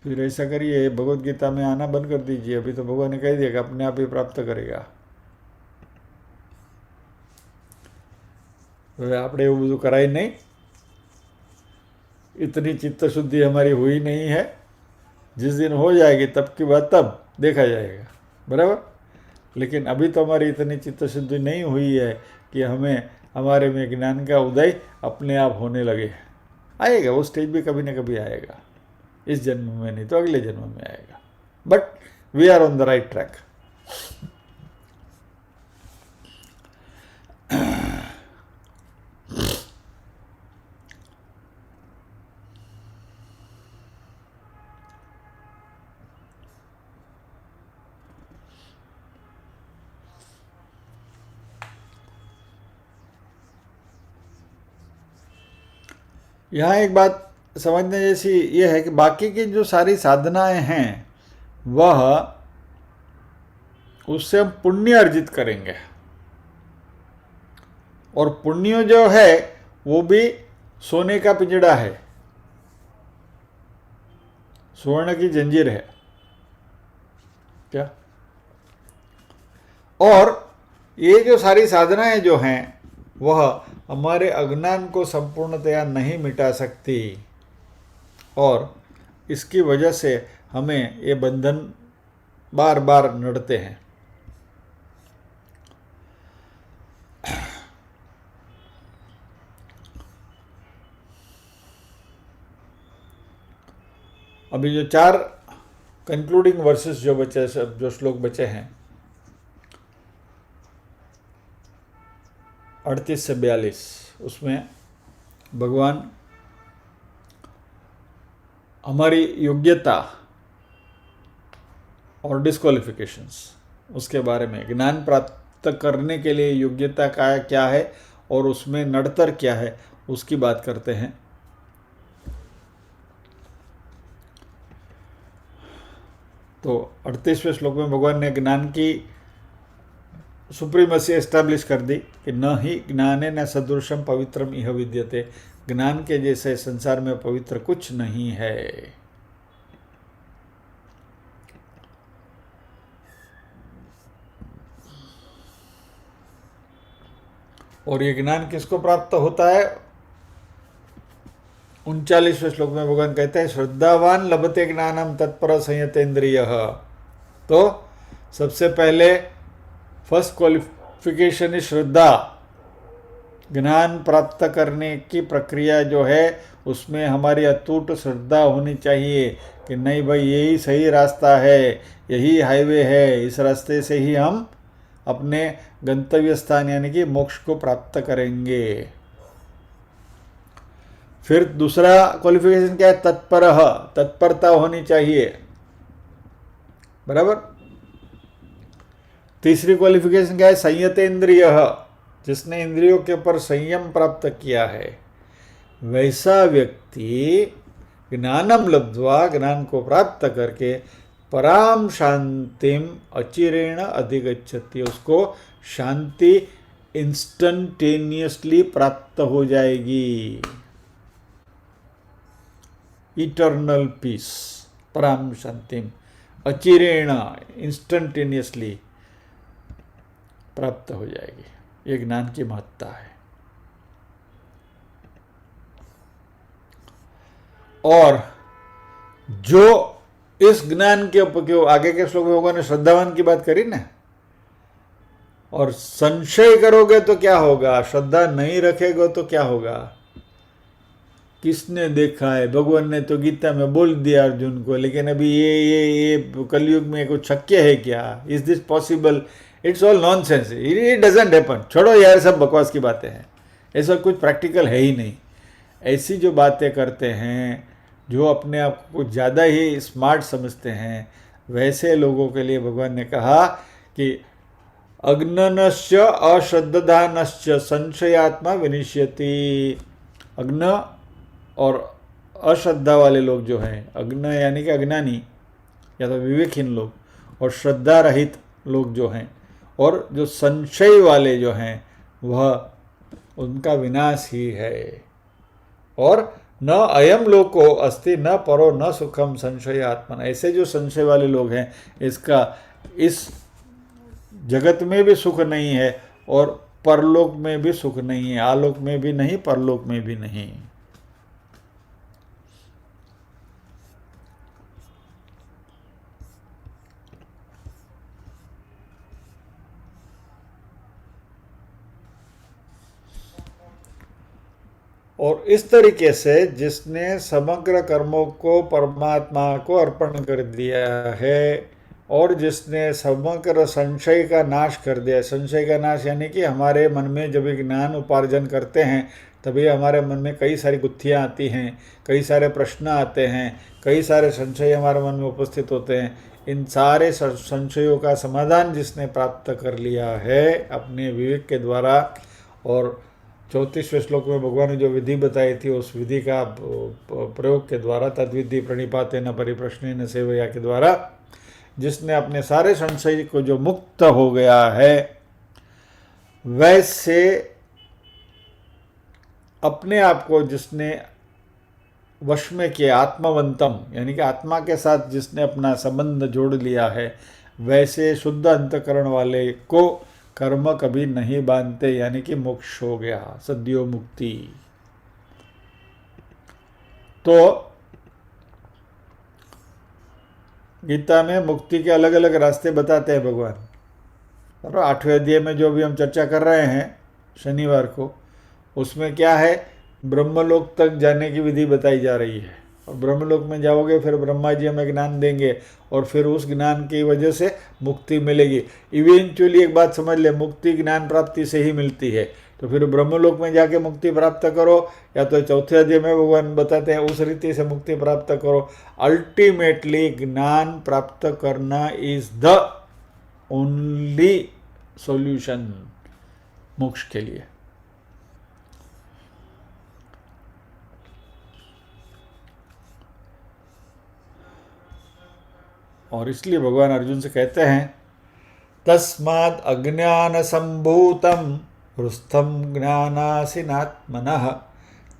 फिर ऐसा करिए, भगवद गीता में आना बंद कर दीजिए। अभी तो भगवान ने कह दिया कि अपने आप ही प्राप्त करेगा। આપણે એવું બધું કરાય નહીં, इतनी चित्त शुद्धि हमारी हुई नहीं है। जिस दिन हो जाएगी तब की बात तब देखा जाएगा। बराबर? लेकिन अभी तो हमारी इतनी चित्त शुद्धि नहीं हुई है कि हमें हमारे में ज्ञान का उदय अपने आप होने लगे। आएगा वो स्टेज भी, कभी न कभी आएगा। इस जन्म में नहीं तो अगले जन्म में आएगा। But we are on the right track. यहाँ एक बात समझने जैसी ये है कि बाकी की जो सारी साधनाएं हैं वह उससे हम पुण्य अर्जित करेंगे, और पुण्य जो है वो भी सोने का पिंजड़ा है, स्वर्ण की जंजीर है क्या। और ये जो सारी साधनाएं जो हैं वह हमारे अज्ञान को संपूर्णतया नहीं मिटा सकती, और इसकी वजह से हमें ये बंधन बार बार नड़ते हैं। अभी जो 4 कंक्लूडिंग वर्सेस जो बचे, जो श्लोक बचे हैं 38 से 42, उसमें भगवान हमारी योग्यता और डिस्क्वालिफिकेशंस, उसके बारे में, ज्ञान प्राप्त करने के लिए योग्यता का क्या है और उसमें नड़तर क्या है, उसकी बात करते हैं। तो 38वें श्लोक में भगवान ने ज्ञान की सुप्रीमसी एस्टैब्लिश कर दी कि न ही ज्ञाने न सदृशम पवित्रम इह विद्यते, ज्ञान के जैसे संसार में पवित्र कुछ नहीं है। और ये ज्ञान किसको प्राप्त होता है? 39वें श्लोक में भगवान कहते हैं श्रद्धावान लभते ज्ञानम तत्पर संयतेन्द्रिय। तो सबसे पहले फर्स्ट क्वालिफिकेशन इज श्रद्धा। ज्ञान प्राप्त करने की प्रक्रिया जो है उसमें हमारी अटूट श्रद्धा होनी चाहिए कि नहीं भाई यही सही रास्ता है, यही हाईवे है, इस रास्ते से ही हम अपने गंतव्य स्थान यानी कि मोक्ष को प्राप्त करेंगे। फिर दूसरा क्वालिफिकेशन क्या है? तत्परः, तत्परता होनी चाहिए, बराबर। तीसरी क्वालिफिकेशन क्या है? संयतेन्द्रिय, जिसने इंद्रियों के ऊपर संयम प्राप्त किया है वैसा व्यक्ति ज्ञानम लब्ध्वा, ज्ञान को प्राप्त करके पराम शांतिम अचिरेण अधिगच्छति, उसको शांति इंस्टंटेनियसली प्राप्त हो जाएगी। इटर्नल पीस, पराम शांतिम अचिरेण, इंस्टंटेनियसली प्राप्त हो जाएगी। ये ज्ञान की महत्ता है। और जो इस ज्ञान के ऊपर, आगे के श्लोक में भगवान ने श्रद्धावान की बात करी ना, और संशय करोगे तो क्या होगा, श्रद्धा नहीं रखेगा तो क्या होगा? किसने देखा है? भगवान ने तो गीता में बोल दिया अर्जुन को, लेकिन अभी ये कलयुग में कुछ शक्य है क्या? Is this possible? It's all nonsense, it doesn't happen. छोड़ो यार, सब बकवास की बातें हैं, ऐसा कुछ प्रैक्टिकल है ही नहीं। ऐसी जो बातें करते हैं, जो अपने आप को ज़्यादा ही स्मार्ट समझते हैं, वैसे लोगों के लिए भगवान ने कहा कि अज्ञनश्च अश्रद्धानश्च संशयात्मा विनिश्यति। अज्ञ और अश्रद्धा वाले लोग जो हैं, अज्ञ यानी कि अज्ञानी या तो विवेकहीन लोग, और श्रद्धा रहित लोग जो हैं, और जो संशय वाले जो हैं, वह उनका विनाश ही है। और न अयम लोको अस्ति न परो न सुखम संशय आत्मन, ऐसे जो संशय वाले लोग हैं, इसका इस जगत में भी सुख नहीं है और परलोक में भी सुख नहीं है, आलोक में भी नहीं, परलोक में भी नहीं। और इस तरीके से जिसने समग्र कर्मों को परमात्मा को अर्पण कर दिया है और जिसने समग्र संशय का नाश कर दिया, संशय का नाश यानी कि हमारे मन में जब ज्ञान उपार्जन करते हैं तभी हमारे मन में कई सारी गुत्थियाँ आती हैं, कई सारे प्रश्न आते हैं, कई सारे संशय हमारे मन में उपस्थित होते हैं। इन सारे संशयों का समाधान जिसने प्राप्त कर लिया है अपने विवेक के द्वारा, और 34वें श्लोक में भगवान ने जो विधि बताई थी उस विधि का प्रयोग के द्वारा, तद्विधि प्रणिपातेन परिप्रश्नेन सेवया के द्वारा, जिसने अपने सारे संशय को जो मुक्त हो गया है, वैसे अपने आप को जिसने वश में किया, आत्मवंतम यानी कि आत्मा के साथ जिसने अपना संबंध जोड़ लिया है, वैसे शुद्ध अंतकरण वाले को कर्म कभी नहीं बांधते, यानी कि मोक्ष हो गया, सद्यो मुक्ति। तो गीता में मुक्ति के अलग अलग रास्ते बताते हैं भगवान, और 8वें अध्याय में जो भी हम चर्चा कर रहे हैं शनिवार को, उसमें क्या है, ब्रह्मलोक तक जाने की विधि बताई जा रही है। और ब्रह्मलोक में जाओगे फिर ब्रह्मा जी हमें ज्ञान देंगे और फिर उस ज्ञान की वजह से मुक्ति मिलेगी। इवेंचुअली एक बात समझ ले, मुक्ति ज्ञान प्राप्ति से ही मिलती है, तो फिर ब्रह्मलोक में जाके मुक्ति प्राप्त करो, या तो चौथे अध्याय में भगवान बताते हैं उस रीति से मुक्ति प्राप्त करो। अल्टीमेटली ज्ञान प्राप्त करना इज द ओनली सॉल्यूशन मोक्ष के लिए। और इसलिए भगवान अर्जुन से कहते हैं तस्माद् अज्ञान संभूतम हृस्थम ज्ञानासिनात्मनः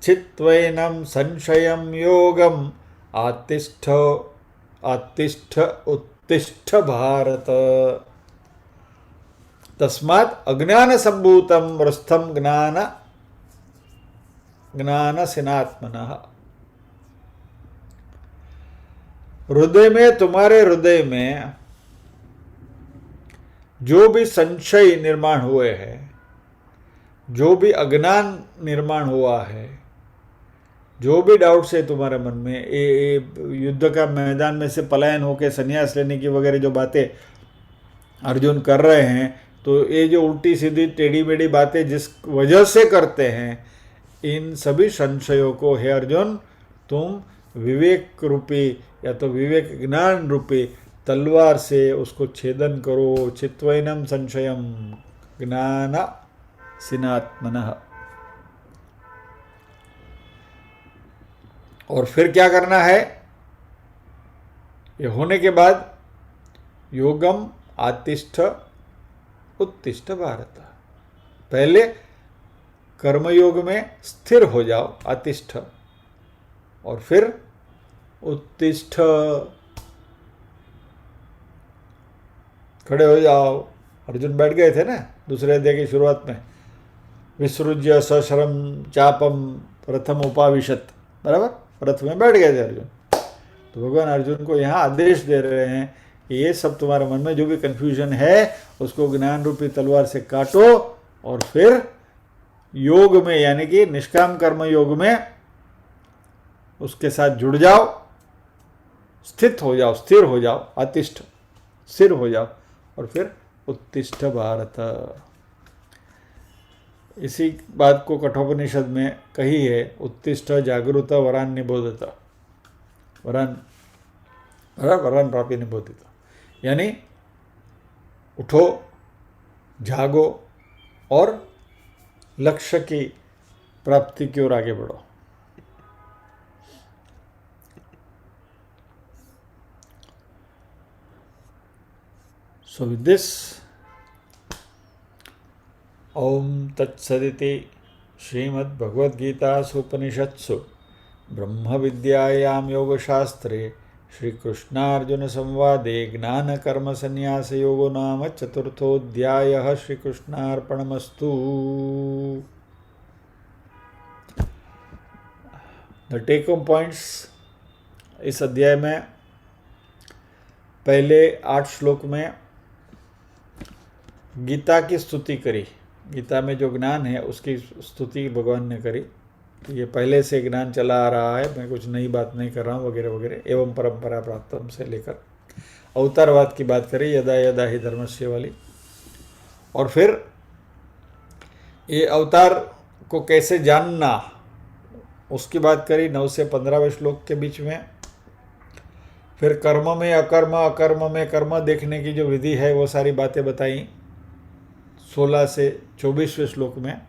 चित्वैनं संशयं योगम आतिष्ठ आतिष्ठ उत्तिष्ठ भारत। तस्मात् अज्ञान संभूतम हृस्थम ज्ञानासिनात्मनः। हृदय में, तुम्हारे हृदय में जो भी संशय निर्माण हुए हैं, जो भी अज्ञान निर्माण हुआ है, जो भी डाउट्स है तुम्हारे मन में, युद्ध का मैदान में से पलायन होकर संन्यास लेने की वगैरह जो बातें अर्जुन कर रहे हैं, तो ये जो उल्टी सीधी टेढ़ी मेढ़ी बातें जिस वजह से करते हैं, इन सभी संशयों को हे अर्जुन तुम विवेक रूपी या तो विवेक ज्ञान रूपी तलवार से उसको छेदन करो। चित्वैनम संशयम ज्ञान सिनात्मनः। और फिर क्या करना है, ये होने के बाद योगम आतिष्ठ उत्तिष्ठ भारत। पहले कर्मयोग में स्थिर हो जाओ, आतिष्ठ, और फिर उत्तिष्ठ, खड़े हो जाओ। अर्जुन बैठ गए थे ना दूसरे अध्याय की शुरुआत में, विसृज्य सशरम चापम प्रथम उपाविशत, बराबर रथ में बैठ गए थे अर्जुन। तो भगवान अर्जुन को यहाँ आदेश दे रहे हैं कि ये सब तुम्हारे मन में जो भी कन्फ्यूजन है उसको ज्ञान रूपी तलवार से काटो, और फिर योग में यानी कि निष्काम कर्म योग में उसके साथ जुड़ जाओ, स्थित हो जाओ, स्थिर हो जाओ, अतिष्ठ स्थिर हो जाओ, और फिर उत्तिष्ठ भारत। इसी बात को कठोपनिषद में कही है, उत्तिष्ठ जागृत वरान निबोधत, वरान वरान प्राप्ति निबोधित, यानी उठो, जागो और लक्ष्य की प्राप्ति की ओर आगे बढ़ो। So with this, ओम तत्सदिति श्रीमद्भगवद्गीतासु उपनिषत्सु ब्रह्म विद्यायां योगशास्त्रे श्रीकृष्णार्जुन संवादे ज्ञानकर्म संन्यास योगो नाम चतुर्थोऽध्यायः। श्रीकृष्णार्पणमस्तु। द टेक होम पॉइंट्स इस अध्याय में पहले 8 श्लोक में गीता की स्तुति करी, गीता में जो ज्ञान है उसकी स्तुति भगवान ने करी। तो ये पहले से ज्ञान चला आ रहा है, मैं कुछ नई बात नहीं कर रहा हूँ वगैरह वगैरह। एवं परंपरा प्राप्तम से लेकर अवतारवाद की बात करी, यदा यदा ही धर्मस्य वाली। और फिर ये अवतार को कैसे जानना उसकी बात करी 9 से 15वें श्लोक के बीच में। फिर कर्म में अकर्म, अकर्म में कर्म देखने की जो विधि है वो सारी बातें बताई 16 से 24वें श्लोक में।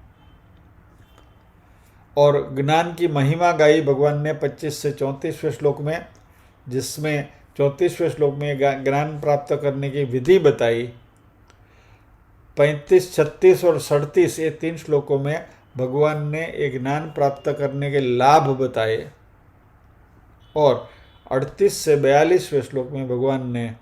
और ज्ञान की महिमा गाई भगवान ने 25 से 34वें श्लोक में, जिसमें 34वें श्लोक में ज्ञान प्राप्त करने की विधि बताई। 35, 36 और 37 ये 3 श्लोकों में भगवान ने एक ज्ञान प्राप्त करने के लाभ बताए। और 38 से 42वें श्लोक में भगवान ने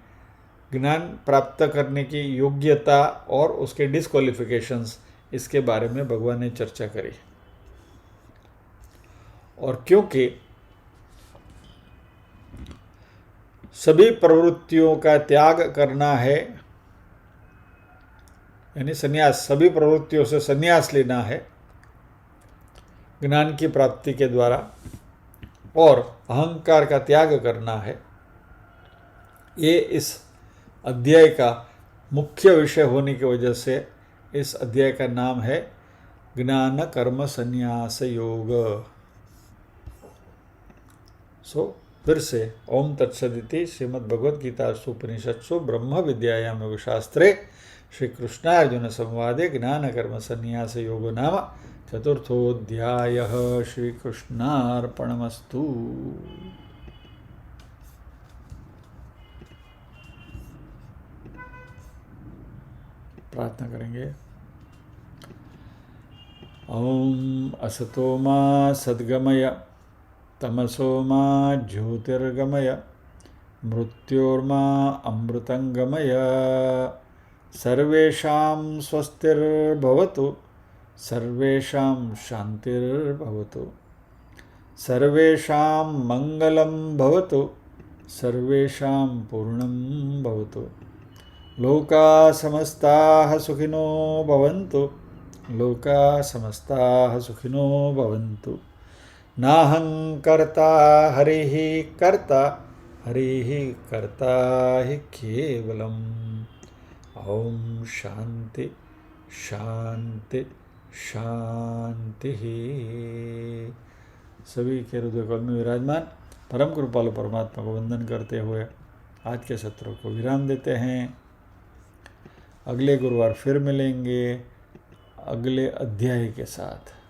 ज्ञान प्राप्त करने की योग्यता और उसके डिस्क्वालिफिकेशंस, इसके बारे में भगवान ने चर्चा करी। और क्योंकि सभी प्रवृत्तियों का त्याग करना है, यानी संन्यास, सभी प्रवृत्तियों से संन्यास लेना है ज्ञान की प्राप्ति के द्वारा, और अहंकार का त्याग करना है, ये इस अध्याय का मुख्य विषय होने की वजह से इस अध्याय का नाम है ज्ञान कर्म संन्यास योग। फिर से ओम तत्सदिति श्रीमद्भगवद्गीतासु उपनिषत्सु ब्रह्म विद्यायां योगशास्त्रे श्री कृष्णार्जुन संवादे ज्ञान कर्म संन्यास योगो नाम चतुर्थोऽध्यायः। श्रीकृष्णार्पणमस्तु। प्रार्थना करेंगे। ओम असतो मा सद्गमय तमसो मा ज्योतिर्गमय मृत्योर्मा अमृतंगमय। सर्वेषां स्वस्तिर्भवतु सर्वेषां शान्तिर्भवतु सर्वेषां मङ्गलं भवतु सर्वेषां पूर्णं भवतु। लोकाः समस्ताः सुखिनो भवन्तु लोकाः समस्ताः सुखिनो भवन्तु। नाहं कर्ता हरिः कर्ता हरिः कर्ता हि केवलम्। ओम शांति शांति शांति। सभी के हृदय कल में विराजमान परम कृपालु परमात्मा को वंदन करते हुए आज के सत्र को विराम देते हैं। अगले गुरुवार फिर मिलेंगे अगले अध्याय के साथ।